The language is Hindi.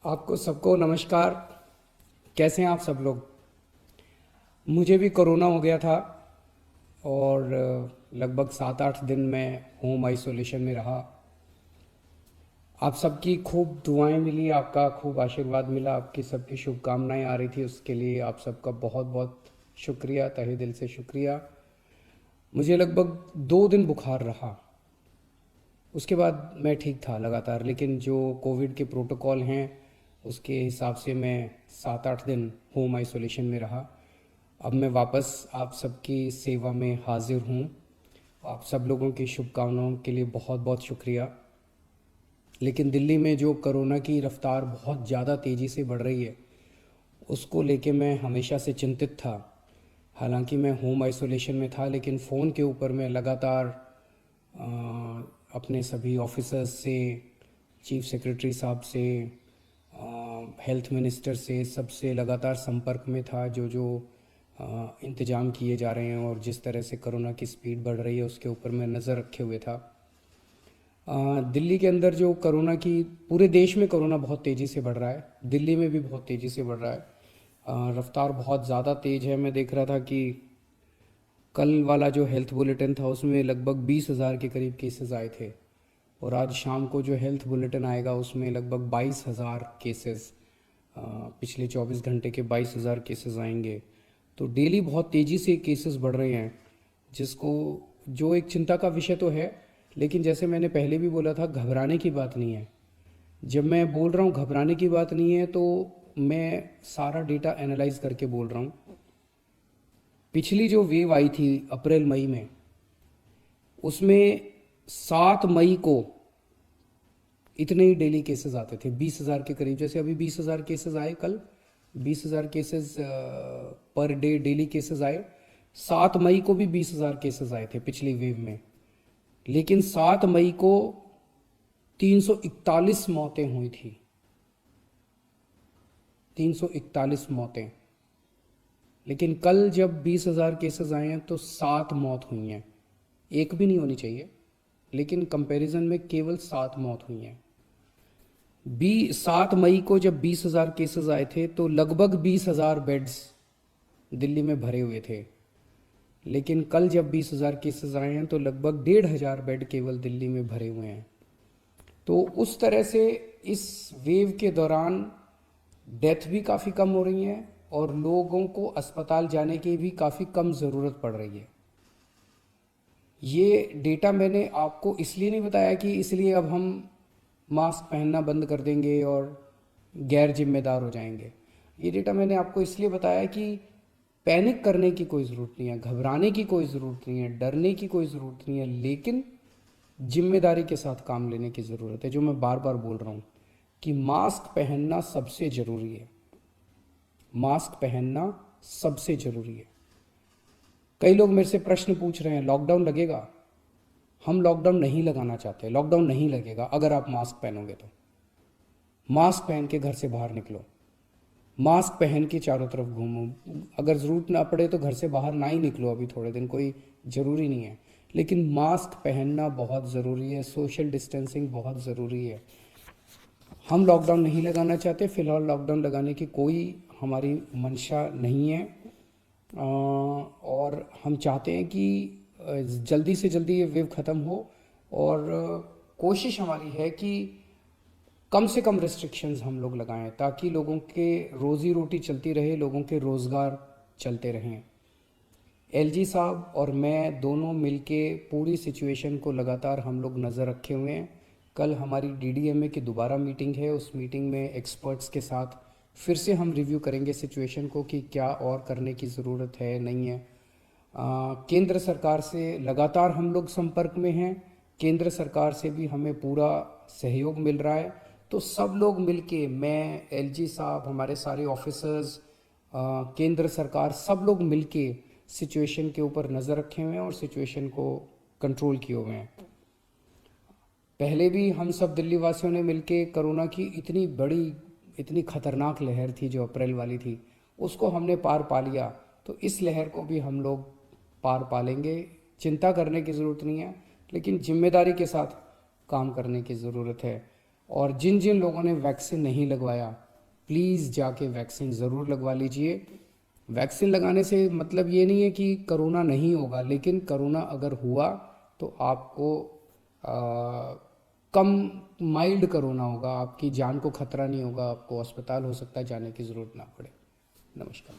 आपको सबको नमस्कार। कैसे हैं आप सब लोग? मुझे भी कोरोना हो गया था और लगभग 7-8 दिन मैं होम आइसोलेशन में रहा। आप सबकी खूब दुआएं मिली, आपका खूब आशीर्वाद मिला, आपकी सबकी शुभकामनाएं आ रही थी, उसके लिए आप सबका बहुत बहुत शुक्रिया, तहे दिल से शुक्रिया। मुझे लगभग 2 दिन बुखार रहा, उसके बाद मैं ठीक था लगातार, लेकिन जो कोविड के प्रोटोकॉल हैं उसके हिसाब से मैं 7-8 दिन होम आइसोलेशन में रहा। अब मैं वापस आप सबकी सेवा में हाजिर हूँ। आप सब लोगों की शुभकामनाओं के लिए बहुत बहुत शुक्रिया। लेकिन दिल्ली में जो कोरोना की रफ्तार बहुत ज़्यादा तेज़ी से बढ़ रही है, उसको लेके मैं हमेशा से चिंतित था। हालांकि मैं होम आइसोलेशन में था, लेकिन फ़ोन के ऊपर मैं लगातार अ, अपने सभी ऑफिसर्स से, चीफ सेक्रेटरी साहब से, हेल्थ मिनिस्टर से, सबसे लगातार संपर्क में था। जो जो इंतज़ाम किए जा रहे हैं और जिस तरह से कोरोना की स्पीड बढ़ रही है उसके ऊपर मैं नज़र रखे हुए था। दिल्ली के अंदर जो कोरोना की, पूरे देश में कोरोना बहुत तेज़ी से बढ़ रहा है, दिल्ली में भी बहुत तेज़ी से बढ़ रहा है। रफ्तार बहुत ज़्यादा तेज़ है। मैं देख रहा था कि कल वाला जो हेल्थ बुलेटिन था उसमें लगभग 20,000 के करीब केसेस आए थे, और आज शाम को जो हेल्थ बुलेटिन आएगा उसमें लगभग 22,000 केसेस, पिछले 24 घंटे के 22,000 केसेस आएंगे। तो डेली बहुत तेज़ी से केसेस बढ़ रहे हैं, जिसको, जो एक चिंता का विषय तो है, लेकिन जैसे मैंने पहले भी बोला था, घबराने की बात नहीं है। जब मैं बोल रहा हूँ घबराने की बात नहीं है, तो मैं सारा डेटा एनालाइज करके बोल रहा हूँ। पिछली जो वेव आई थी अप्रैल मई में, उसमें 7 मई को इतने ही डेली केसेस आते थे, 20,000 के करीब। जैसे अभी 20,000 केसेस आए कल, 20,000 cases per day daily cases आए। 7 मई को भी 20,000 केसेस आए थे पिछली वेव में, लेकिन 7 मई को 341 मौतें हुई थी। 341 मौतें। लेकिन कल जब 20,000 केसेस आए हैं तो 7 मौत हुई हैं। एक भी नहीं होनी चाहिए, लेकिन कंपैरिजन में केवल 7 मौत हुई हैं। 7 मई को जब 20,000 केसेस आए थे तो लगभग 20,000 बेड्स दिल्ली में भरे हुए थे, लेकिन कल जब 20,000 केसेस आए हैं तो लगभग 1,500 बेड केवल दिल्ली में भरे हुए हैं। तो उस तरह से इस वेव के दौरान डेथ भी काफ़ी कम हो रही हैं और लोगों को अस्पताल जाने की भी काफ़ी कम ज़रूरत पड़ रही है। ये डेटा मैंने आपको इसलिए नहीं बताया कि इसलिए अब हम मास्क पहनना बंद कर देंगे और गैर जिम्मेदार हो जाएंगे। ये डेटा मैंने आपको इसलिए बताया कि पैनिक करने की कोई ज़रूरत नहीं है, घबराने की कोई ज़रूरत नहीं है, डरने की कोई ज़रूरत नहीं है, लेकिन जिम्मेदारी के साथ काम लेने की ज़रूरत है। जो मैं बार बार बोल रहा हूँ कि मास्क पहनना सबसे ज़रूरी है, मास्क पहनना सबसे ज़रूरी है। कई लोग मेरे से प्रश्न पूछ रहे हैं, लॉकडाउन लगेगा? हम लॉकडाउन नहीं लगाना चाहते, लॉकडाउन नहीं लगेगा अगर आप मास्क पहनोगे तो। मास्क पहन के घर से बाहर निकलो, मास्क पहन के चारों तरफ घूमो। अगर ज़रूरत ना पड़े तो घर से बाहर ना ही निकलो अभी थोड़े दिन, कोई ज़रूरी नहीं है, लेकिन मास्क पहनना बहुत ज़रूरी है, सोशल डिस्टेंसिंग बहुत ज़रूरी है। हम लॉकडाउन नहीं लगाना चाहते, फ़िलहाल लॉकडाउन लगाने की कोई हमारी मंशा नहीं है। और हम चाहते हैं कि जल्दी से जल्दी ये वेव ख़त्म हो, और कोशिश हमारी है कि कम से कम रिस्ट्रिक्शंस हम लोग लगाएं, ताकि लोगों के रोज़ी रोटी चलती रहे, लोगों के रोज़गार चलते रहें। एलजी साहब और मैं दोनों मिलके पूरी सिचुएशन को लगातार हम लोग नज़र रखे हुए हैं। कल हमारी डीडीएमए की दोबारा मीटिंग है, उस मीटिंग में एक्सपर्ट्स के साथ फिर से हम रिव्यू करेंगे सिचुएशन को कि क्या और करने की ज़रूरत है, नहीं है। केंद्र सरकार से लगातार हम लोग संपर्क में हैं, केंद्र सरकार से भी हमें पूरा सहयोग मिल रहा है। तो सब लोग मिलके, मैं, एलजी साहब, हमारे सारे ऑफिसर्स, केंद्र सरकार, सब लोग मिलके सिचुएशन के ऊपर नज़र रखे हुए हैं और सिचुएशन को कंट्रोल किए हुए हैं। पहले भी हम सब दिल्ली वासियों ने मिलके कोरोना की इतनी बड़ी, इतनी खतरनाक लहर थी जो अप्रैल वाली थी, उसको हमने पार पा लिया। तो इस लहर को भी हम लोग पार पा लेंगे, चिंता करने की ज़रूरत नहीं है, लेकिन जिम्मेदारी के साथ काम करने की ज़रूरत है। और जिन जिन लोगों ने वैक्सीन नहीं लगवाया, प्लीज़ जाके वैक्सीन ज़रूर लगवा लीजिए। वैक्सीन लगाने से मतलब ये नहीं है कि करोना नहीं होगा, लेकिन करोना अगर हुआ तो आपको आ, कम माइल्ड करोना होगा, आपकी जान को खतरा नहीं होगा, आपको अस्पताल हो सकता है जाने की ज़रूरत ना पड़े। नमस्कार।